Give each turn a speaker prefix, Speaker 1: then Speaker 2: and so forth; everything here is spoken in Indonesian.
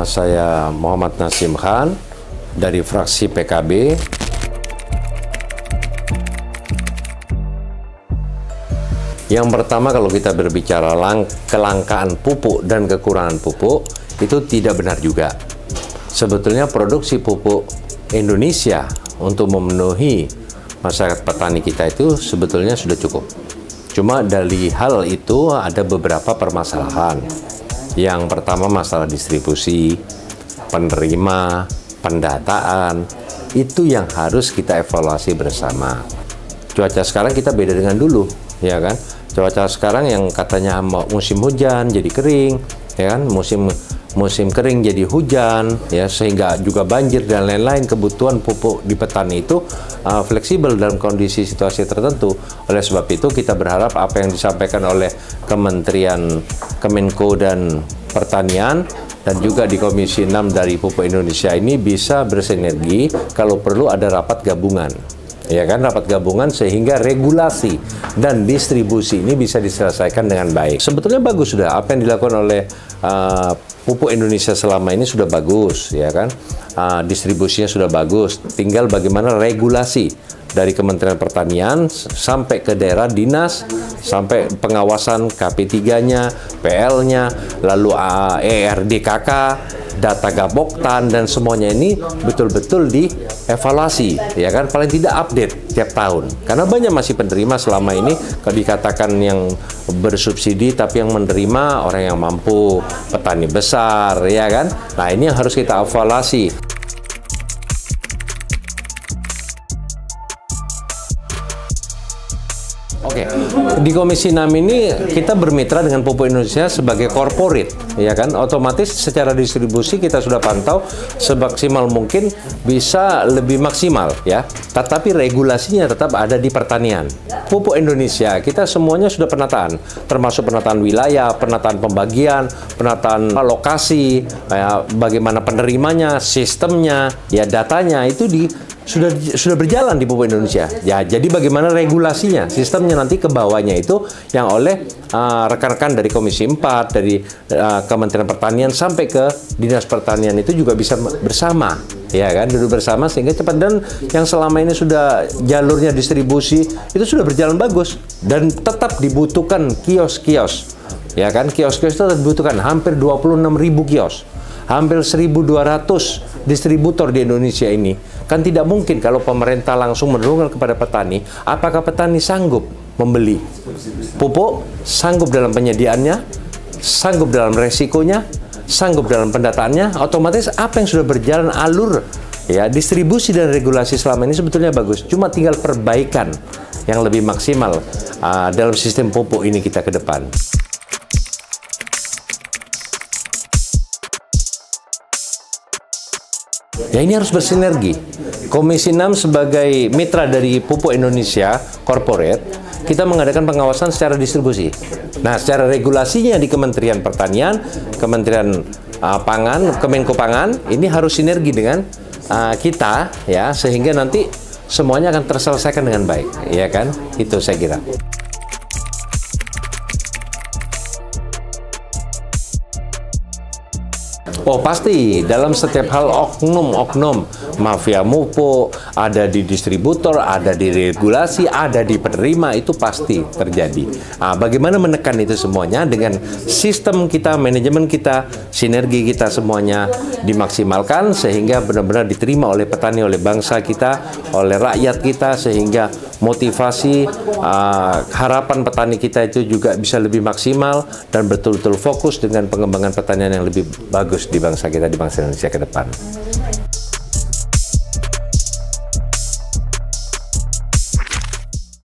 Speaker 1: Saya Muhammad Nasim Khan dari fraksi PKB. Yang pertama, kalau kita berbicara kelangkaan pupuk dan kekurangan pupuk, itu tidak benar juga. Sebetulnya produksi pupuk Indonesia untuk memenuhi masyarakat petani kita itu sebetulnya sudah cukup. Cuma dari hal itu ada beberapa permasalahan. Yang pertama, masalah distribusi, penerima, pendataan, itu yang harus kita evaluasi bersama. Cuaca sekarang kita beda dengan dulu, ya kan? Cuaca sekarang yang katanya musim hujan jadi kering, ya kan? Musim kering jadi hujan, ya, sehingga juga banjir dan lain-lain. Kebutuhan pupuk di petani itu fleksibel dalam kondisi situasi tertentu. Oleh sebab itu kita berharap apa yang disampaikan oleh Kementerian Kemenko dan Pertanian dan juga di Komisi 6 dari Pupuk Indonesia ini bisa bersinergi. Kalau perlu ada rapat gabungan, ya kan, rapat gabungan sehingga regulasi dan distribusi ini bisa diselesaikan dengan baik. Sebetulnya bagus sudah apa yang dilakukan oleh Pupuk Indonesia selama ini sudah bagus, ya kan, distribusinya sudah bagus. Tinggal bagaimana regulasi dari Kementerian Pertanian sampai ke daerah dinas, sampai pengawasan KP3-nya, PL-nya, lalu ERDKK, data Gapoktan, dan semuanya ini betul-betul dievaluasi, ya kan, paling tidak update tiap tahun. Karena banyak masih penerima selama ini, kalau dikatakan yang bersubsidi, tapi yang menerima orang yang mampu, petani besar, ya kan. Nah, ini yang harus kita evaluasi. Oke, di Komisi 6 ini kita bermitra dengan Pupuk Indonesia sebagai corporate, ya kan? Otomatis secara distribusi kita sudah pantau semaksimal mungkin bisa lebih maksimal, ya. Tetapi regulasinya tetap ada di pertanian. Pupuk Indonesia kita semuanya sudah penataan, termasuk penataan wilayah, penataan pembagian, penataan lokasi, ya, bagaimana penerimanya, sistemnya, ya, datanya itu sudah berjalan di Pupuk Indonesia. Ya, jadi bagaimana regulasinya, sistemnya nanti ke bawahnya itu yang oleh rekan-rekan dari Komisi 4, dari Kementerian Pertanian sampai ke Dinas Pertanian itu juga bisa bersama, ya kan, duduk bersama sehingga cepat. Dan yang selama ini sudah jalurnya distribusi itu sudah berjalan bagus dan tetap dibutuhkan kios-kios, ya kan, kios-kios itu dibutuhkan hampir 26.000 kios. Hampir 1.200 distributor di Indonesia ini. Kan tidak mungkin kalau pemerintah langsung menurunkan kepada petani. Apakah petani sanggup membeli pupuk, sanggup dalam penyediaannya, sanggup dalam resikonya, sanggup dalam pendataannya? Otomatis apa yang sudah berjalan alur, ya, distribusi dan regulasi selama ini sebetulnya bagus. Cuma tinggal perbaikan yang lebih maksimal dalam sistem pupuk ini kita ke depan. Ya, ini harus bersinergi. Komisi 6 sebagai mitra dari Pupuk Indonesia Corporate, kita mengadakan pengawasan secara distribusi. Nah, secara regulasinya di Kementerian Pertanian, Kementerian Pangan, Kemenko Pangan, ini harus sinergi dengan kita, ya, sehingga nanti semuanya akan terselesaikan dengan baik, ya kan? Itu saya kira. Oh, pasti dalam setiap hal oknum-oknum mafia pupuk ada di distributor, ada di regulasi, ada di penerima, itu pasti terjadi. Bagaimana menekan itu semuanya dengan sistem kita, manajemen kita, sinergi kita semuanya dimaksimalkan sehingga benar-benar diterima oleh petani, oleh bangsa kita, oleh rakyat kita, sehingga motivasi, harapan petani kita itu juga bisa lebih maksimal dan betul-betul fokus dengan pengembangan pertanian yang lebih bagus di bangsa kita, di bangsa Indonesia ke depan.